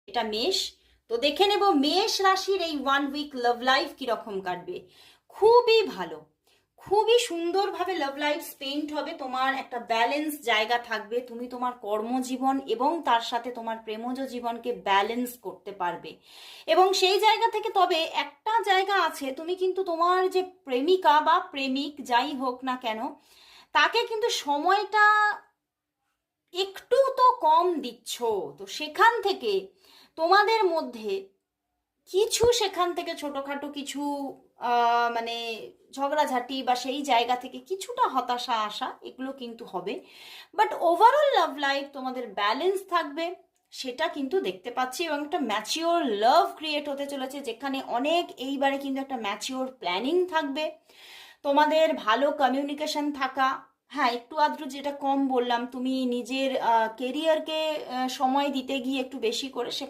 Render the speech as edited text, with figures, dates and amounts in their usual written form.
এটা মেষ। তো দেখে নেব মেষ রাশির এই 1 উইক লাভ লাইফ কিরকম কাটবে। খুবই ভালো, খুবই সুন্দরভাবে লাভ লাইফ স্পেন্ড হবে। তোমার একটা ব্যালেন্স জায়গা থাকবে, তুমি তোমার কর্মজীবন এবং তার সাথে তোমার প্রেমজ জীবনকে ব্যালেন্স করতে পারবে। এবং সেই জায়গা থেকে তবে একটা জায়গা আছে, তুমি কিন্তু তোমার যে প্রেমিকা বা প্রেমিক যাই হোক না কেন, তাকে কিন্তু সময়টা একটু তো কম দিচ্ছ। তো সেখান থেকে তোমাদের মধ্যে কিছু, সেখান থেকে ছোটখাটো কিছু মানে ঝগড়াঝাটি বা সেই জায়গা থেকে কিছুটা হতাশা আসা, এগুলো কিন্তু হবে। বাট ওভারঅল লাভ লাইফ তোমাদের ব্যালেন্স থাকবে, সেটা কিন্তু দেখতে পাচ্ছি। এবং একটা ম্যাচিওর লাভ ক্রিয়েট হতে চলেছে, যেখানে অনেক এইবারে কিন্তু একটা ম্যাচিওর প্ল্যানিং থাকবে, তোমাদের ভালো কমিউনিকেশন থাকা। হ্যাঁ, একটু আধটু যেটা কম বললাম, তুমি নিজের কেরিয়ারকে সময় দিতে গিয়ে একটু বেশি করে সেখানে